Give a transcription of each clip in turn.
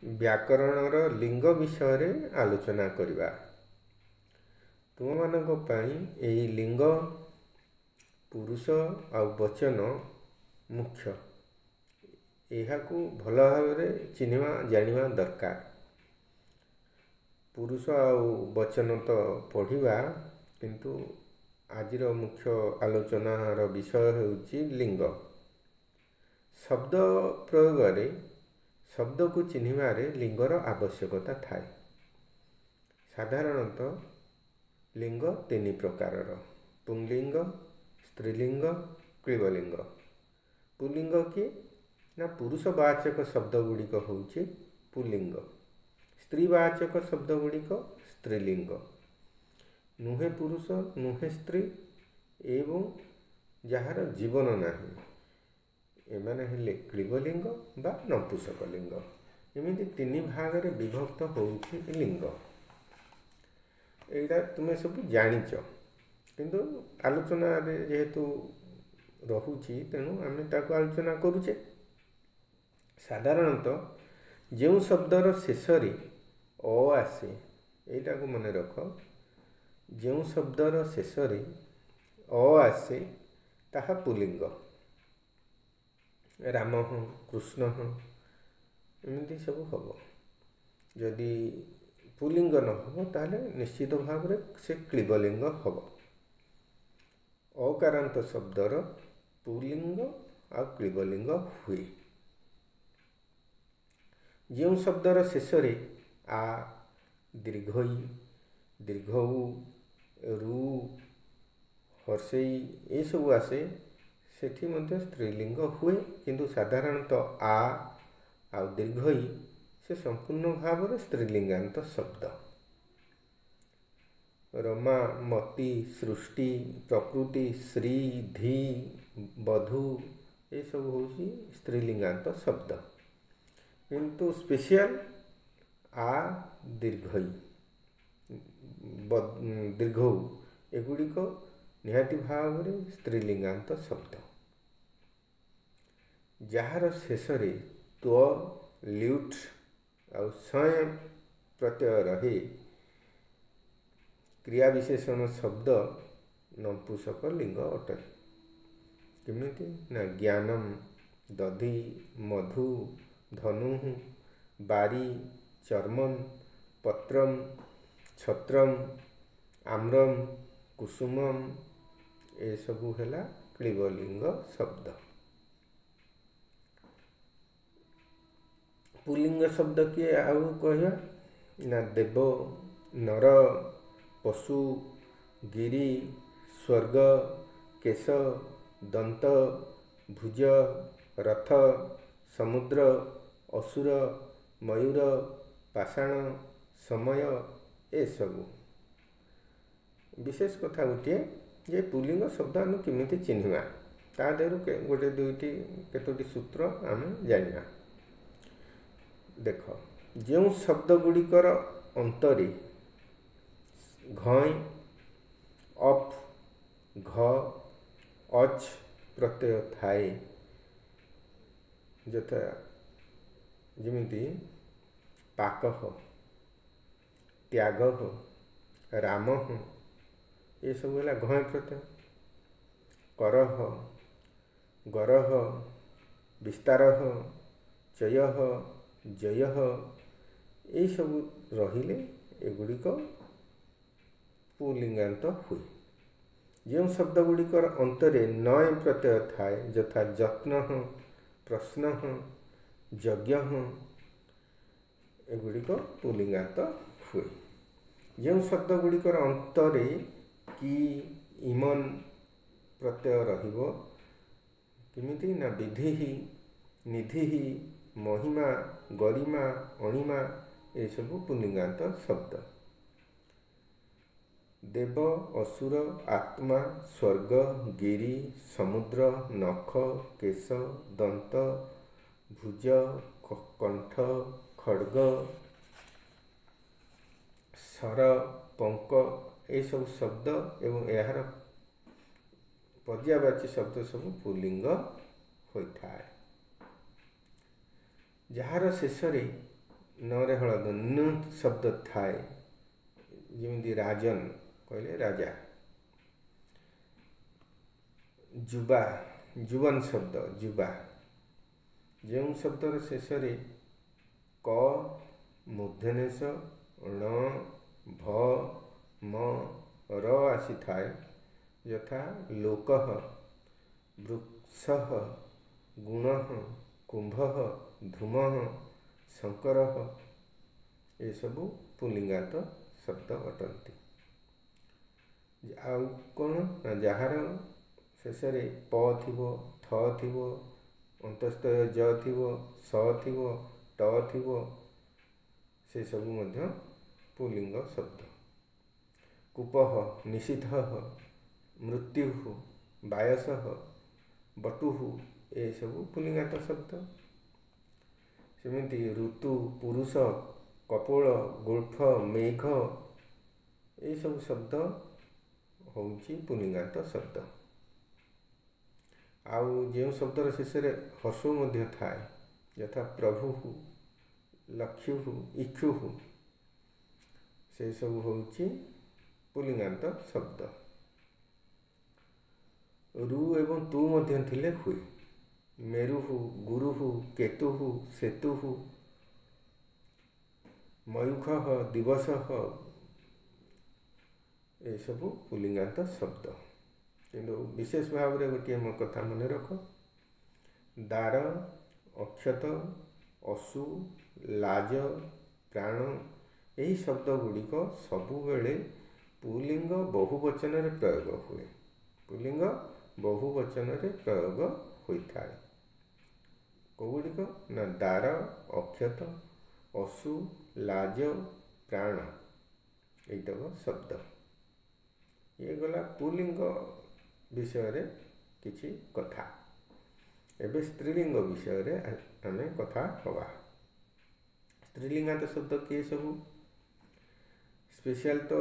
व्याकरणर लिंग विषय आलोचना करवा। तुम मानक पई एही लिंग पुरुष आ वचन मुख्य। यह भल भाव चिन्हवा जानिवा दरकार। पुरुष आ वचन तो पढ़िवा, किंतु आजिर मुख्य आलोचनार विषय होउची लिंग। शब्द प्रयोग रे शब्द को चिन्हवारे लिंगर आवश्यकता थाए। साधारणतः लिंग तीन प्रकारर: पुंलिंग, स्त्रीलिंग, क्लीबलिंग। पुल्लिंग किए ना पुरुषवाचक शब्द गुड़िक होउचे पुल्लिंग। स्त्रीवाचक शब्द गुड़िक स्त्रीलिंग। नुहे पुरुष नुहे स्त्री एवं जार जीवन नाही एमाने हेले क्लीबलिंग बा नपुंसकलिंग। एमिति तीन भाग रे विभक्त होउछि लिंग। एटा तुमे सब जानिच, किंतु आलोचना रे जेहेतु रहुछि तेणु आमे ताको आलोचना करूचे। साधारणतः जो शब्दर शेष रे अ आसे, एटा को मन रख। जो शब्दर शेष रे अ आसे ताहा पुल्लिंग। राम हो, कृष्ण हो, एमती सब हम। जदि पुल्लिंग न हो ताले निश्चित भाव से क्लीबलिंग हम। अकारांत शब्दर पुल्लिंग आ क्लीबलिंग हुए। जो शब्दर शेष रे आ, दीर्घई, दीर्घ उ, रु, हर्षई ये सब आसे, सेठी मध्य स्त्रीलिंग हुए। किंतु साधारणतः आ दीर्घई से संपूर्ण भाव में स्त्रीलिंगांत शब्द। रमा, मति, सृष्टि, प्रकृति, श्री, धी, बधू ये सब होची स्त्रीलिंगांत शब्द। किंतु स्पेशल आ, दीर्घई, दीर्घ एगुड़िक निहाती भाव में स्त्रीलिंगांत शब्द। जार शेष रे त्व, ल्यूट आ स्वयं प्रत्यय रहे, क्रिया विशेषण शब्द नपुंसक लिंग अटे। किमिति ना ज्ञानम, दधि, मधु, धनु, बारी, चर्मन, पत्रम, छत्रम, आम्रम, कुसुमम ये सबू है क्लीबलिंग शब्द। पुल्लिंग शब्द किए आउ कह ना देव, नर, पशु, गिरी, स्वर्ग, केश, दंत, भुज, रथ, समुद्र, असुर, मयूर, पाषाण, समय ए सबू। विशेष कथा गोटे जे पुल्लिंग शब्द आम केमिति चिन्हवा, ता देहरु गोटे दुईटी केतोटी सूत्र आम जानिया। देख, जो शब्द गुड़िकर अंतरे घई, अफ, घ, अच प्रत्यय थाए, यथा जमिति पाकह, त्यागह, रामह ये सब है घय प्रत्यय। करह, गरह, विस्तारह, चयह, जयह ये सब रहिले एगुड़िक पुल्लिंगांत हुए। जो शब्द गुड़िकर अंतरे नय प्रत्यय थाए, यथा जत्न, प्रश्न, यज्ञ एगुड़िक पुल्लिंगांत हुए। जो शब्द गुड़िकर अंतरे कि, इमन प्रत्यय रहिबो, किमिति ना विधि, निधि, महिमा, गरिमा, अणिमा ये सब पुल्लिंगांत शब्द। देव, असुर, आत्मा, स्वर्ग, गिरी, समुद्र, नख, केश, दंत, भुज, कंठ, खड्ग, सर, पंक ये सब शब्द एवं यार पर्यायवाची शब्द सब पुल्लिंग होता है। जार शेष ନରେ ହଳଦ ନ ଶବ୍ଦ ଥାଏ, ଯେମିତି ରାଜନ କହିଲେ ରାଜା। ଯୁବା ଯୁବନ ଶବ୍ଦ ଯୁବା, ଯେଉଁ ଶବ୍ଦର ଶେଷରେ କ ମୂର୍ଦ୍ଧନେଶ ଣ ଭ ମ ର ଆସିଥାଏ, ଯଥା ଲୋକଃ ବୃକ୍ଷଃ ଗୁଣଃ କୁମ୍ଭଃ ଧୂମଃ ଶଙ୍କରଃ, ଏସବୁ ପୁଲ୍ଲିଙ୍ଗାନ୍ତ ଶବ୍ଦ ଅଟନ୍ତି। ଆଉ କ'ଣ ନା ଯାହାର ଶେଷରେ ପ ଥିବ, ଥ ଥିବ, ଅନ୍ତସ୍ତୟ ଜ ଥିବ, ସ ଥିବ, ଟ ଥିବ, ସେସବୁ ମଧ୍ୟ ପୁଲ୍ଲିଙ୍ଗ ଶବ୍ଦ। କୂପଃ ନିଷିଦ୍ଧଃ ମୃତ୍ୟୁଃ ବାୟସଃ ବଟୁଃ, ଏସବୁ ପୁଲ୍ଲିଙ୍ଗାନ୍ତ ଶବ୍ଦ। ସେମିତି ଋତୁ ପୁରୁଷ କପୋଳ ଗୋଳ୍ଫ ମେଘ, ଏସବୁ ଶବ୍ଦ ହେଉଛି ପୁଲ୍ଲିଙ୍ଗାନ୍ତ ଶବ୍ଦ। ଆଉ ଯେଉଁ ଶବ୍ଦର ଶେଷରେ ହର୍ଷ ମଧ୍ୟ ଥାଏ, ଯଥା ପ୍ରଭୁଃ ଲକ୍ଷ୍ୟୁଃ ଇକ୍ଷୁଃ, ସେସବୁ ହେଉଛି ପୁଲ୍ଲିଙ୍ଗାନ୍ତ ଶବ୍ଦ। ରୁ ଏବଂ ତୁ ମଧ୍ୟ ଥିଲେ ହୁଏ। ମେରୁଃ ଗୁରୁଃ କେତୁଃ ସେତୁଃ ମୟୂଖଃ ଦିବସଃ, ଏସବୁ ପୁଲ୍ଲିଙ୍ଗାନ୍ତ ଶବ୍ଦ। କିନ୍ତୁ ବିଶେଷ ଭାବରେ ଗୋଟିଏ ମୋ କଥା ମନେ ରଖ, ଦାର ଅକ୍ଷତ ଅସୁ ଲାଜ ପ୍ରାଣ, ଏହି ଶବ୍ଦ ଗୁଡ଼ିକ ସବୁବେଳେ ପୁଲ୍ଲିଙ୍ଗ ବହୁବଚନରେ ପ୍ରୟୋଗ ହୁଏ। ପୁଲ୍ଲିଙ୍ଗ ବହୁବଚନରେ ପ୍ରୟୋଗ ହୋଇଥାଏ। କେଉଁଗୁଡ଼ିକ ନା ଦାର ଅକ୍ଷତ ଅସୁ ଲାଜ ପ୍ରାଣ, ଏଇତକ ଶବ୍ଦ। ଇଏ ଗଲା ପୁଲ୍ଲିଙ୍ଗ ବିଷୟରେ କିଛି କଥା। ଏବେ ସ୍ତ୍ରୀଲିଙ୍ଗ ବିଷୟରେ ଆମେ କଥା ହେବା। ସ୍ତ୍ରୀଲିଙ୍ଗାନ୍ତ ଶବ୍ଦ କିଏ ସବୁ? ସ୍ପେଶିଆଲ ତ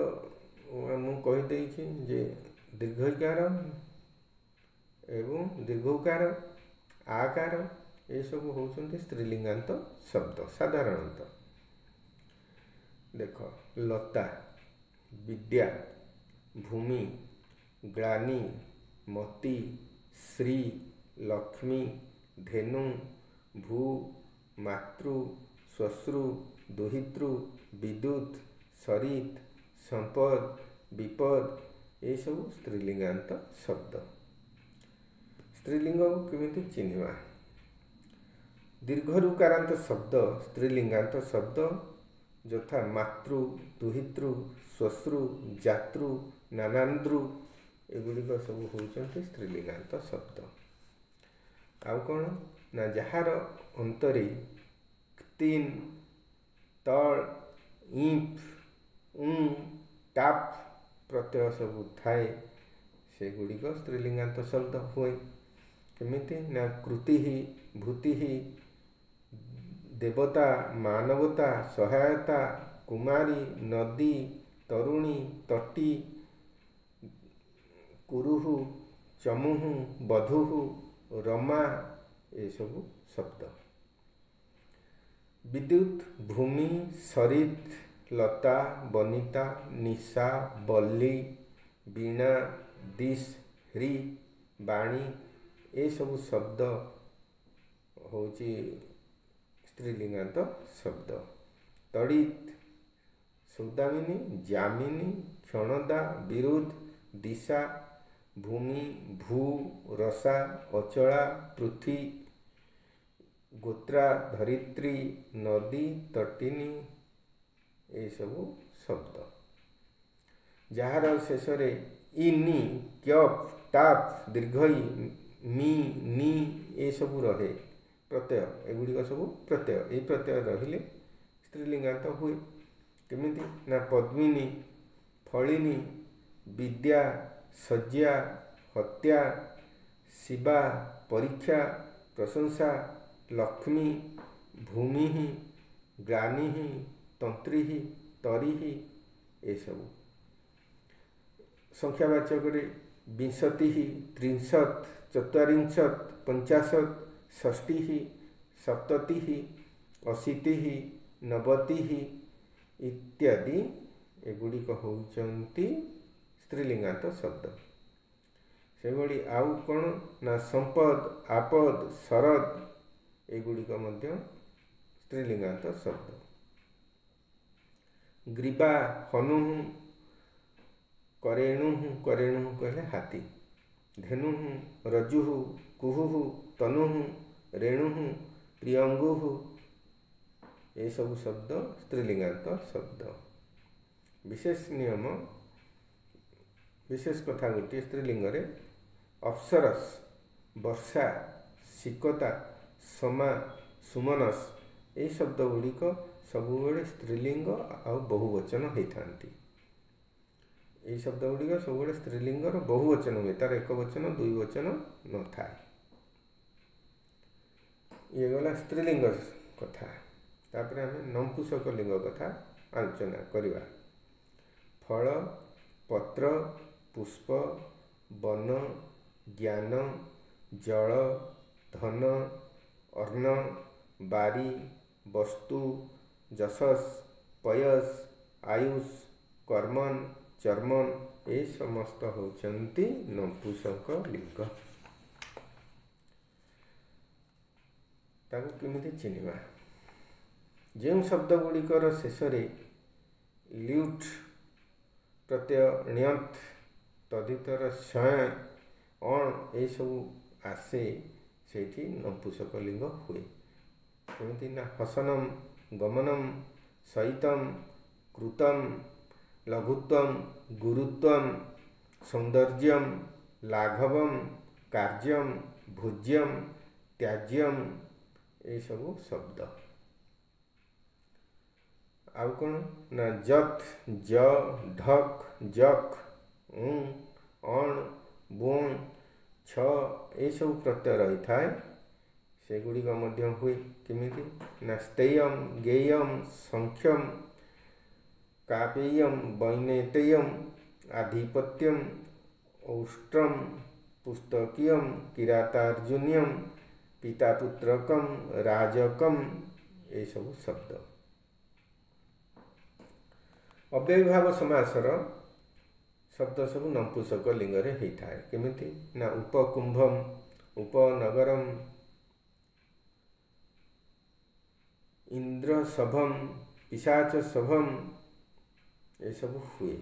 ମୁଁ କହିଦେଇଛି ଯେ ଦୀର୍ଘଇକାର ଏବଂ ଦୀର୍ଘଉକାର ଆକାର, ଏସବୁ ହେଉଛନ୍ତି ସ୍ତ୍ରୀଲିଙ୍ଗାନ୍ତ ଶବ୍ଦ ସାଧାରଣତଃ। ଦେଖ ଲତା ବିଦ୍ୟା ଭୂମି ଗ୍ଳାନି ମତି ଶ୍ରୀ ଲକ୍ଷ୍ମୀ ଧେନୁ ଭୂ ମାତୃ ଶ୍ମଶ୍ରୁ ଦୁହିତୃ ବିଦ୍ୟୁତ୍ ସରିତ୍ ସମ୍ପଦ ବିପଦ, ଏସବୁ ସ୍ତ୍ରୀଲିଙ୍ଗାନ୍ତ ଶବ୍ଦ। ସ୍ତ୍ରୀଲିଙ୍ଗକୁ କେମିତି ଚିହ୍ନିବା? ଦୀର୍ଘରୁକାରାନ୍ତ ଶବ୍ଦ ସ୍ତ୍ରୀଲିଙ୍ଗାନ୍ତ ଶବ୍ଦ, ଯଥା ମାତୃ ଦୁହିତୃ ଶ୍ମଶ୍ରୁ ଜାତୃ ନାନାନ୍ଦ୍ରୁ, ଏଗୁଡ଼ିକ ସବୁ ହେଉଛନ୍ତି ସ୍ତ୍ରୀଲିଙ୍ଗାନ୍ତ ଶବ୍ଦ। ଆଉ କ'ଣ ନା ଯାହାର ଅନ୍ତରେ କ୍ତିନ୍ ତଳ ଇଁଫ୍ ଟାପ୍ ପ୍ରତ୍ୟୟ ସବୁ ଥାଏ, ସେଗୁଡ଼ିକ ସ୍ତ୍ରୀଲିଙ୍ଗାନ୍ତ ଶବ୍ଦ ହୁଏ। କେମିତି ନା କୃତିଃ ଭୂତିଃ ଦେବତା ମାନବତା ସହାୟତା କୁମାରୀ ନଦୀ ତରୁଣୀ ତଟୀ କୁରୁଃ ଚମୁଃ ବଧୂଃ ରମା, ଏସବୁ ଶବ୍ଦ। ବିଦ୍ୟୁତ୍ ଭୂମି ସରିତ୍ ଲତା ବନିତା ନିଶା ବଲ୍ଲୀ ବୀଣା ଦିଶ୍ ହ୍ରୀ ବାଣୀ, ଏସବୁ ଶବ୍ଦ ହେଉଛି ସ୍ତ୍ରୀଲିଙ୍ଗାନ୍ତ ଶବ୍ଦ। ତଡ଼ିତ୍ ସୌଦାମିନୀ ଯାମିନୀ କ୍ଷଣଦା ବିରୁଦ୍ଧ ଦିଶା ଭୂମି ଭୂ ରସା ଅଚଳା ପୃଥ୍ୱୀ ଗୋତ୍ରା ଧରିତ୍ରୀ ନଦୀ ତଟିନୀ, ଏସବୁ ଶବ୍ଦ। ଯାହାର ଶେଷରେ ଇନି କ୍ୟପ୍ ଟାପ୍ ଦୀର୍ଘଇ ମି ନି ଏସବୁ ରହେ ପ୍ରତ୍ୟୟ, ଏଗୁଡ଼ିକ ସବୁ ପ୍ରତ୍ୟୟ। ଏଇ ପ୍ରତ୍ୟୟ ରହିଲେ ସ୍ତ୍ରୀଲିଙ୍ଗାନ୍ତ ହୁଏ। କେମିତି ନା ପଦ୍ମିନୀ ଫଳିନୀ ବିଦ୍ୟା ଶଯ୍ୟା ହତ୍ୟା ଶିବା ପରୀକ୍ଷା ପ୍ରଶଂସା ଲକ୍ଷ୍ମୀ ଭୂମିଃ ଗ୍ଳାନିଃ ତନ୍ତ୍ରୀଃ ତରିଃ, ଏସବୁ। ସଂଖ୍ୟାବାଚକରେ ବିଂଶତିଃ ତ୍ରିଂଶତ୍ ଚତ୍ୱାରିଂଶତ୍ ପଞ୍ଚାଶତ୍ ଷଷ୍ଠୀଃ ସପ୍ତତିଃ ଅशीतिः नवति इत्यादि एगुड़िक होउचंती स्त्रीलिंगात शब्द। से भली आउ कौन ना संपद आपद शरद एगुड़िक मध्य स्त्रीलिंगात शब्द। ग्रीवा हनु करेणु करेणु कहले हाथी। धेनु रज्जु कुहु तनु रेणु प्रियंगु ये सब शब्द स्त्रीलिंगात शब्द। विशेष नियम विशेष कथा गोटे स्त्रीलिंग रे अप्सरस वर्षा सिकता समा सुमनस ये शब्द गुड़िक सबुबले स्त्रीलिंग आ बहुवचन होता। ये शब्द गुड़िक सब स्त्रीलिंगर बहुवचन हुए, तार एक वचन दुई वचन न थाए। ये गला स्त्रीलिंग कथा। तापर आम नपुंसक लिंग कथा आलोचना करवा। फल पत्र पुष्प वन ज्ञान जल धन अर्ण बारी वस्तु जशस पयस आयुष कर्मन चर्मन ये समस्त होचंती नपुंसक लिंग। ताकू केमिति चिन्हिबा? जो शब्द गुड़िकर शेष ल्यूट प्रत्यय ण्यंत तदितर स्वयं अण ये सब आसे से नपुंसक लिंग हुए। केमिति ना हसनम गमनम सहितम कृतम लघुत्वम गुरुत्वम सौंदर्यम लाघवम कार्यम भोज्यम त्याज्यम ये सब शब्द। आउ कौन ना जत ज ढक जख अण बोण छ ये सब प्रत्यय रही थाए। से गुड़िक मध्य हुए किमिति ना स्तेयम गेयम संख्यम कापेयम वैनेतेयम आधिपत्यम औष्ट्रम पुस्तकीयम किरातार्जुन्यम पितापुत्रकम राजकम ये सब शब्द। अव्ययभाव समासर शब्द सब नपुंसक लिंग रे होता है। केमिति ना उपकुंभम उपनगरम इंद्र सभम पिशाच सभम ये सब हुए।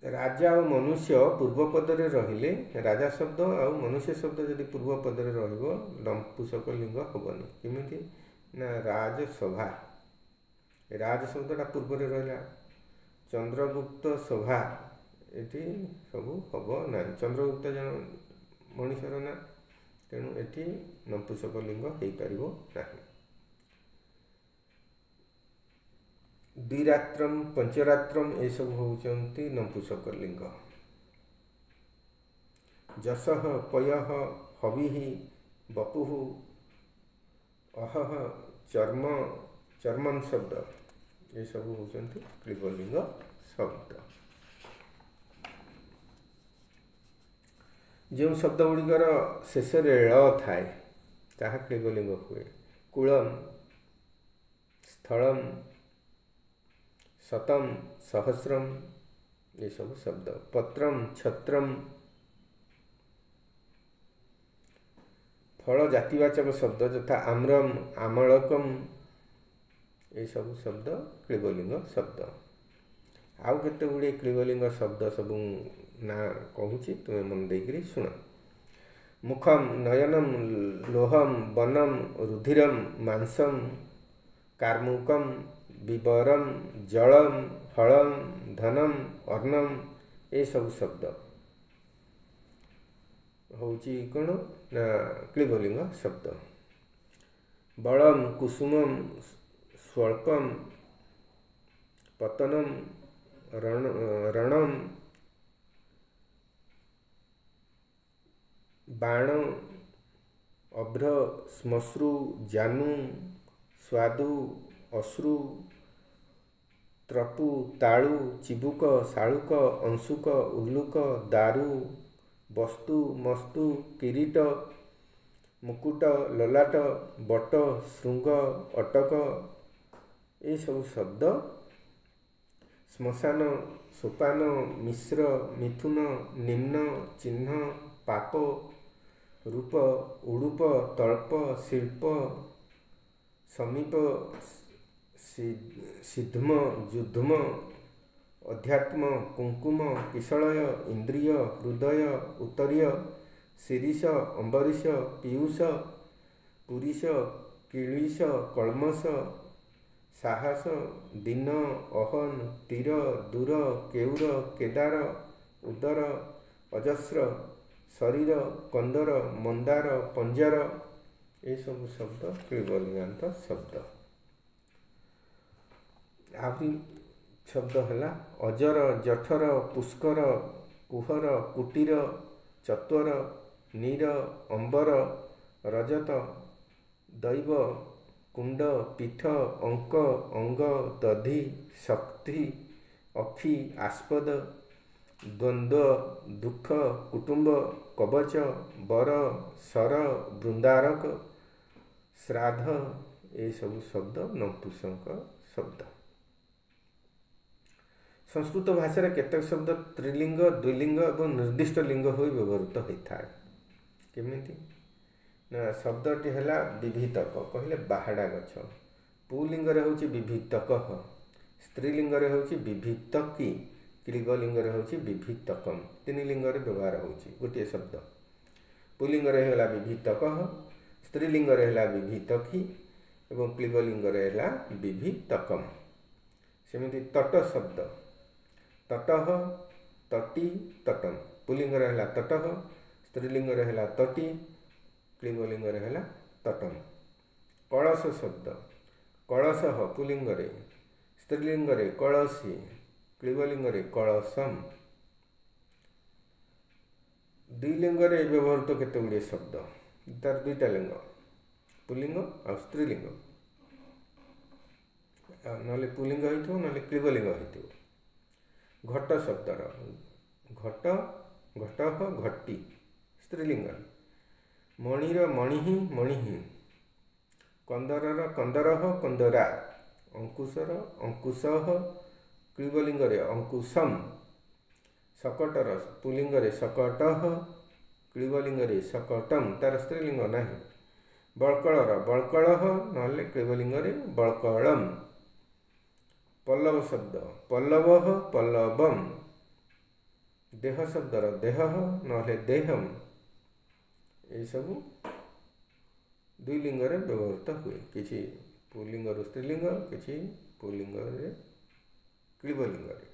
राजा और मनुष्य पूर्व पदरे रहिले राजा शब्द और मनुष्य शब्द यदि पूर्व पदरे रहिबो नपुंसक लिंग होबनी। केमिति ना राजसभा राज शब्दटा पूर्व रे रहिला। चंद्रगुप्त सभा एटी सब हम ना। चंद्रगुप्त जन मनुष्यर ना, तेणु एटी नपुंसक लिंग हो पारिबो नाही। द्विरात्रम पंचरात्रम ये सब होउचंती नपुंसक लिंग। जसह पयः हविः बपुः अहः चर्म चर्मन शब्द ये सब होउचंती क्लीबलिंग शब्द। जो शब्द गुड़िकर शेष ळ थाए ताहा क्लीबलिंग हुए। कुलम स्थलम शतम सहस्रम ये सब शब्द। पत्रम छत्रम फल जातिवाचक शब्द यथा आम्रम आमलकम ये सब शब्द क्लीबलिंग शब्द। आउ केते गुड़े क्लीबलिंग शब्द सब ना कहूँ तुम्हें मन देकरी शुण। मुखम नयनम लोहम वनम रुधिरम मांसम कार्मुकम विवरम जलम हलम धनम अर्णम ये सब शब्द होची कौन ना क्लीबलिंग शब्द। बलम कुसुमम स्वल्पम पतनम रणम बाण अभ्र श्मश्रु जानु स्वादु अश्रु त्रपु तालु चिबुक शालुक अंशुक उल्लुक दारु वस्तु मस्तु किरीट ମୁକୁଟ, ଲଲାଟ, ବଟ, ଶୃଙ୍ଗ, ଅଟକ, ଏସବୁ ଶବ୍ଦ ଶ୍ମଶାନ, ସୋପାନ, ମିଶ୍ର, ମିଥୁନ, ନିମ୍ନ, ଚିହ୍ନ, ପାପ, ରୂପ, ଉଡ଼ୁପ, ତଳ୍ପ, ଶିଳ୍ପ, ସମୀପ, ସିଦ୍ଧ୍ମ, ଯୁଧ୍ମ, ଅଧ୍ୟାତ୍ମ, କୁଙ୍କୁମ, କିଶଳୟ, ଇନ୍ଦ୍ରିୟ, ହୃଦୟ, ଉତ୍ତରୀୟ, ଶିରୀଷ, ଅମ୍ବରୀଷ, ପୀୟୁଷ, ପୁରୀଷ, କିଳୀଷ, କଳ୍ମଷ, ସାହସ, ଦୀନ, ଅହନ, ତୀର, ଦୂର, କେଉର, କେଦାର, ଉଦର, ଅଜସ୍ର, ଶରୀର, କନ୍ଦର, ମନ୍ଦାର, ପଞ୍ଜର, ଏସବୁ ଶବ୍ଦ କ୍ଳିବଲିଙ୍ଗାନ୍ତ ଶବ୍ଦ। ଆହୁରି ଶବ୍ଦ ହେଲା ଅଜର, ଜଠର, ପୁଷ୍କର, କୁହର, କୁଟୀର, ଚତ୍ୱର, ନୀର, ଅମ୍ବର, ରଜତ, ଦୈବ, କୁଣ୍ଡ, ପୀଠ, ଅଙ୍କ, ଅଙ୍ଗ, ଦଧି, ଶକ୍ତି, ଅକ୍ଷି, ଆସ୍ପଦ, ଦ୍ୱନ୍ଦ୍ୱ, ଦୁଃଖ, କୁଟୁମ୍ବ, କବଚ, ବର, ଶର, ବୃନ୍ଦାରକ, ଶ୍ରାଦ୍ଧ, ଏସବୁ ଶବ୍ଦ ନପୁଂସକ ଶବ୍ଦ। ସଂସ୍କୃତ ଭାଷାରେ କେତେକ ଶବ୍ଦ ତ୍ରିଲିଙ୍ଗ, ଦ୍ୱିଲିଙ୍ଗ ଏବଂ ନିର୍ଦ୍ଦିଷ୍ଟ ଲିଙ୍ଗ ହୋଇ ବ୍ୟବହୃତ ହୋଇଥାଏ। କେମିତି ନା ଶବ୍ଦଟି ହେଲା ବିଭୀତକ, କହିଲେ ବାହାଡ଼ା ଗଛ। ପୁଲିଙ୍ଗରେ ହେଉଛି ବିଭୀତକ, ସ୍ତ୍ରୀଲିଙ୍ଗରେ ହେଉଛି ବିଭୀତକି, କ୍ଳିବଲିଙ୍ଗରେ ହେଉଛି ବିଭୀତକମ୍। ତିନି ଲିଙ୍ଗରେ ବ୍ୟବହାର ହେଉଛି ଗୋଟିଏ ଶବ୍ଦ। ପୁଲିଙ୍ଗରେ ହେଲା ବିଭୀତକ, ସ୍ତ୍ରୀଲିଙ୍ଗରେ ହେଲା ବିଭୀତକି ଏବଂ କ୍ଳିବଲିଙ୍ଗରେ ହେଲା ବିଭୀତକମ୍। ସେମିତି ତଟ ଶବ୍ଦ, ତଟଃ, ତଟି, ତଟମ୍। ପୁଲିଙ୍ଗରେ ହେଲା ତଟଃ, ସ୍ତ୍ରୀଲିଙ୍ଗରେ ହେଲା ତଟି, କ୍ଳିବଲିଙ୍ଗରେ ହେଲା ତଟମ୍। କଳସ ଶବ୍ଦ, କଳସଃ ପୁଲିଙ୍ଗରେ, ସ୍ତ୍ରୀଲିଙ୍ଗରେ କଳସୀ, କ୍ଳିବଲିଙ୍ଗରେ କଳସମ୍। ଦ୍ୱିଲିଙ୍ଗରେ ବ୍ୟବହୃତ କେତେ ଗୁଡ଼ିଏ ଶବ୍ଦ, ତାର ଦୁଇଟା ଲିଙ୍ଗ, ପୁଲିଙ୍ଗ ଆଉ ସ୍ତ୍ରୀଲିଙ୍ଗ, ନହେଲେ ପୁଲିଙ୍ଗ ହେଇଥିବ ନହେଲେ କ୍ଳିବଲିଙ୍ଗ ହେଇଥିବ। ଘଟ ଶବ୍ଦର ଘଟ, ଘଟଃ, ଘଟି, ସ୍ତ୍ରୀଲିଙ୍ଗରେ। ମଣିର ମଣିହିଁ, ମଣିହିଁ। କନ୍ଦରର କନ୍ଦରଃ, କନ୍ଦରା। ଅଙ୍କୁଶର ଅଙ୍କୁଶଃ, କ୍ଳିବଲିଙ୍ଗରେ ଅଙ୍କୁଶମ୍। ଶକଟର ପୁଲିଙ୍ଗରେ ଶକଟଃ, କ୍ଳିବଲିଙ୍ଗରେ ଶକଟମ୍, ତାର ସ୍ତ୍ରୀଲିଙ୍ଗ ନାହିଁ। ବଳକଳର ବଳକଳଃ, ନହେଲେ କ୍ଳିବଲିଙ୍ଗରେ ବଳକଳମ୍। ପଲ୍ଲବ ଶବ୍ଦ, ପଲ୍ଲବଃ, ପଲ୍ଲବମ୍। ଦେହ ଶବ୍ଦର ଦେହଃ ନହେଲେ ଦେହମ୍। ଏସବୁ ଦ୍ୱିଲିଙ୍ଗରେ ବ୍ୟବହୃତ ହୁଏ, କିଛି ପୁଲିଙ୍ଗରୁ ସ୍ତ୍ରୀଲିଙ୍ଗ, କିଛି ପୁଲିଙ୍ଗରେ କ୍ଳିବଲିଙ୍ଗରେ।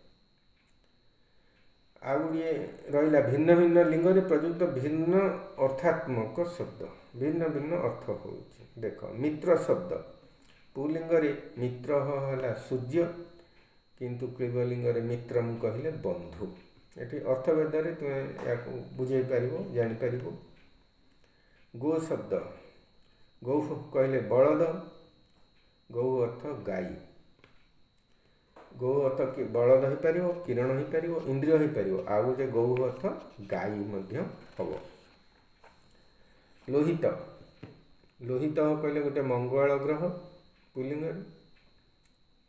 ଆଉ ଗୁଡ଼ିଏ ରହିଲା ଭିନ୍ନ ଭିନ୍ନ ଲିଙ୍ଗରେ ପ୍ରଯୁକ୍ତ ଭିନ୍ନ ଅର୍ଥାତ୍ମକ ଶବ୍ଦ, ଭିନ୍ନ ଭିନ୍ନ ଅର୍ଥ ହେଉଛି। ଦେଖ ମିତ୍ର ଶବ୍ଦ, ପୁଲିଙ୍ଗରେ ମିତ୍ର ହେଲା ସୂର୍ଯ୍ୟ, କିନ୍ତୁ କ୍ଳିବଲିଙ୍ଗରେ ମିତ୍ରମ୍ କହିଲେ ବନ୍ଧୁ। ଏଠି ଅର୍ଥଭେଦରେ ତୁମେ ଏହାକୁ ବୁଝେଇ ପାରିବ, ଜାଣିପାରିବ। ଗୋ ଶବ୍ଦ, ଗୌ କହିଲେ ବଳଦ, ଗୌ ଅର୍ଥ ଗାଈ। ଗୌ ଅର୍ଥ କି ବଳଦ ହେଇପାରିବ, କିରଣ ହେଇପାରିବ, ଇନ୍ଦ୍ରିୟ ହେଇପାରିବ, ଆଉ ଗୋଟେ ଗୌ ଅର୍ଥ ଗାଈ ମଧ୍ୟ ହବ। ଲୋହିତ, ଲୋହିତ କହିଲେ ଗୋଟେ ମଙ୍ଗଳ ଗ୍ରହ ପୁଲିଙ୍ଗରେ,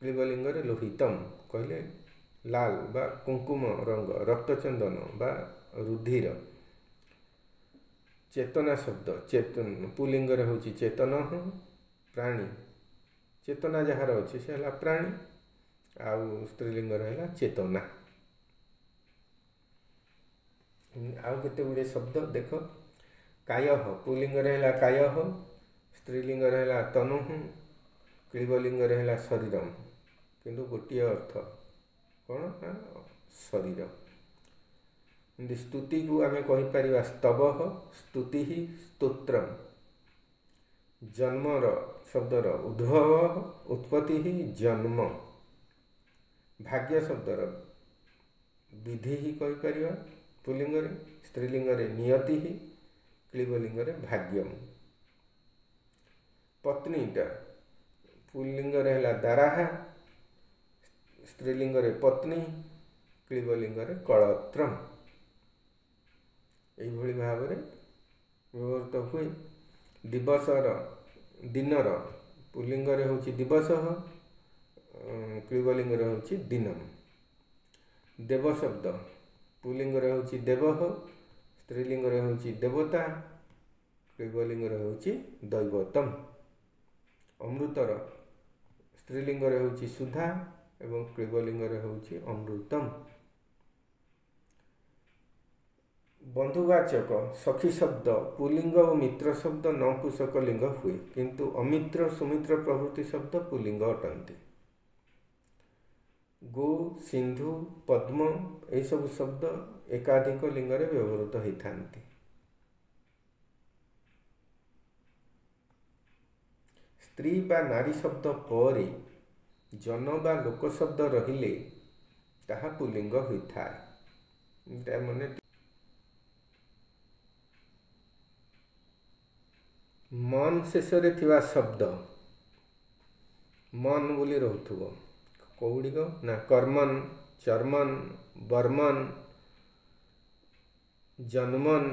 କ୍ଳିବଲିଙ୍ଗରେ ଲୋହିତମ୍ କହିଲେ ଲାଲ ବା କୁଙ୍କୁମ ରଙ୍ଗ, ରକ୍ତଚନ୍ଦନ ବା ରୁଧିର। ଚେତନା ଶବ୍ଦ, ପୁଲିଙ୍ଗରେ ହେଉଛି ଚେତନଃ, ପ୍ରାଣୀ। ଚେତନା ଯାହାର ଅଛି ସେ ହେଲା ପ୍ରାଣୀ, ଆଉ ସ୍ତ୍ରୀଲିଙ୍ଗରେ ହେଲା ଚେତନା। ଆଉ କେତେ ଗୁଡ଼ିଏ ଶବ୍ଦ ଦେଖ, କାୟଃ, ପୁଲିଙ୍ଗରେ ହେଲା କାୟଃ, ସ୍ତ୍ରୀଲିଙ୍ଗରେ ହେଲା ତନୁଃ, କ୍ଳିବଲିଙ୍ଗରେ ହେଲା ଶରୀରମ୍, କିନ୍ତୁ ଗୋଟିଏ ଅର୍ଥ କ'ଣ ନା ଶରୀର। ଏମିତି ସ୍ତୁତିକୁ ଆମେ କହିପାରିବା ସ୍ତବଃ, ସ୍ତୁତିଃ, ସ୍ତୋତ୍ରମ୍। ଜନ୍ମର ଶବ୍ଦର ଉଦ୍ଭବ, ଉତ୍ପତ୍ତିଃ, ଜନ୍ମ। ଭାଗ୍ୟ ଶବ୍ଦର ବିଧିଃ କହିପାରିବା ପୁଲିଙ୍ଗରେ, ସ୍ତ୍ରୀଲିଙ୍ଗରେ ନିୟତିଃ, କ୍ଳିବଲିଙ୍ଗରେ ଭାଗ୍ୟମ୍। ପତ୍ନୀଟା ପୁଲିଙ୍ଗରେ ହେଲା ଦାରାହା, ସ୍ତ୍ରୀଲିଙ୍ଗରେ ପତ୍ନୀ, କ୍ଳିବଲିଙ୍ଗରେ କଳତ୍ରମ୍। ଏଇଭଳି ଭାବରେ ବ୍ୟବହୃତ ହୁଏ। दिवसर दिनर पुल्लिंगरे होची दिवसः क्लिबलिंगरे होची दिनम। देव शब्द पुल्लिंगरे होची देवः स्त्रीलिंगरे होची देवता क्लिबलिंगरे होची दैवतम। अमृतर स्त्रीलिंगरे होची सुधा एवं क्लिबलिंगरे होची अमृतम। बंधुवाचक सखी शब्द पुल्लिंग और मित्र शब्द नपुंसक लिंग हुए, किंतु अमित्र सुमित्र प्रभृति शब्द पुल्लिंग अटंती। गो सिंधु पद्म ये सब शब्द एकाधिक लिंगरे व्यवहृत होता। स्त्री बा नारी शब्द पर जन बा लोक शब्द रहिले ताहा पुल्लिंग होता है। मन मन शेष शब्द मन बोली रोथुव कौड़िक ना कर्मन चर्मन बर्मन जन्मन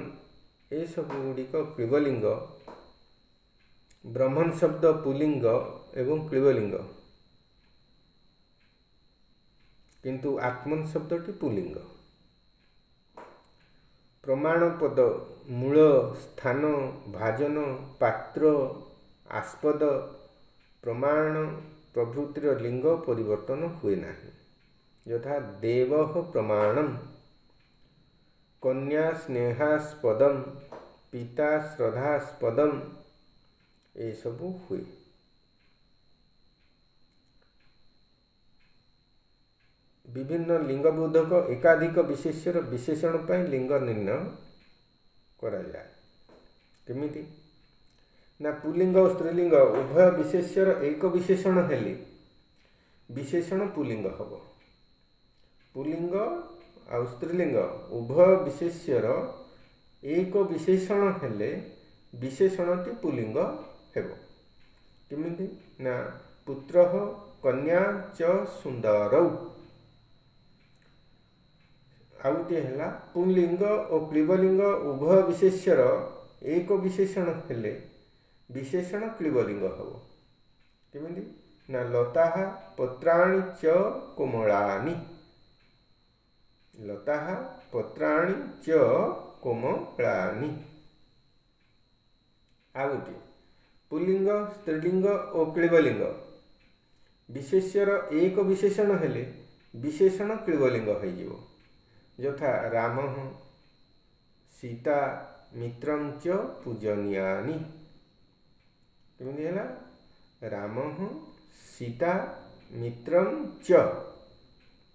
ये सब गुड़िक क्लिबलिंग। ब्रह्मण शब्द पुल्लिंग एवं क्लिबलिंग, किंतु आत्मन शब्दटी पुल्लिंग। प्रमाण पद मूल स्थान भाजन पात्र आस्पद प्रमाण प्रभृतिर लिंग परिवर्तन हुए नहीं। यथा देव प्रमाणम कन्या स्नेहास्पदम पिता श्रद्धास्पदम ये सब हुए। विभिन्न लिंगबोधक एकाधिक विशेष्यर विशेषण पर लिंग निर्णय करा जाए। केमिति ना पुल्लिंग और स्त्रीलिंग उभय विशेष्यर एक विशेषण हेले विशेषण पुल्लिंग हब। पुल्लिंग और स्त्रीलिंग उभय विशेष्यर एक विशेषण हेले विशेषणटी पुल्लिंग हेब। केमिति ना पुत्रः कन्या च सुंदरौ। आउटे है पुल्लिंग और क्लिबलिंग उभय विशेष्यर एक विशेषण हेले विशेषण क्लिबलिंग हम। केमिति ना लता पत्राणि च कोमलानि। लता पत्राणि च कोमलानि। आउटे पुल्लिंग स्त्रीलिंग और क्लिबलिंग विशेष्यर एक विशेषण हेले विशेषण क्लिबलिंग हो। यथा राम सीता मित्रं च पूजनीयानि। केमिति हला राम सीता मित्रं च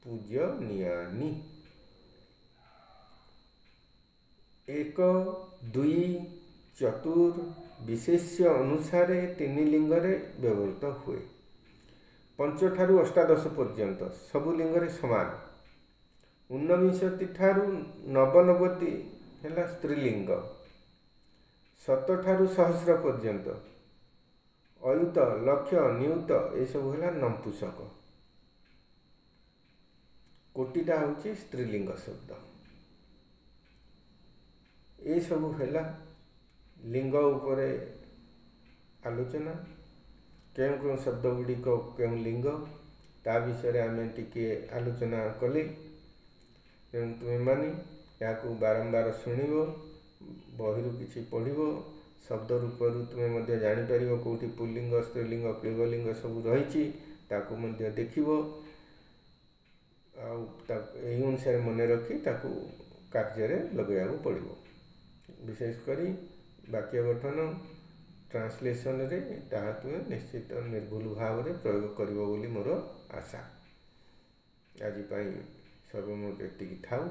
पूजनीयानि। एक दुई चतुर विशेष्य अनुसारे तीन लिंगरे व्यवहृत हुए। पंच ठारू अष्टादश पर्यंत सबु लिंगरे समान। 19 ठारू 99 है स्त्रीलिंग। 7 ठारू 1000 पर्यंत अयुत लक्ष नियुत ये सब है नपुंसक। कोटिटा हूँ स्त्रीलिंग शब्द। ये सब है लिंग उपरे आलोचना। क्यों क्यों शब्द गुड़िक क्यों लिंग ता विषय आम टिके आलोचना कले। तेणु तुम्हें मानी या बारंबार शुणव बहिरू किसी पढ़व शब्द रूपरू तुम्हें जापर कौटी पुल्लिंग स्त्रीलिंग क्लिबलिंग सब रही देख अनुसार मन रखी कार्य लगे पड़ो। विशेषकर वाक्य गठन ट्रांसलेशन रे ताहा तुम्हें निश्चित निर्भुल भाव में प्रयोग कर मोर आशा। आज सर्वमोट एतिकी थाउ।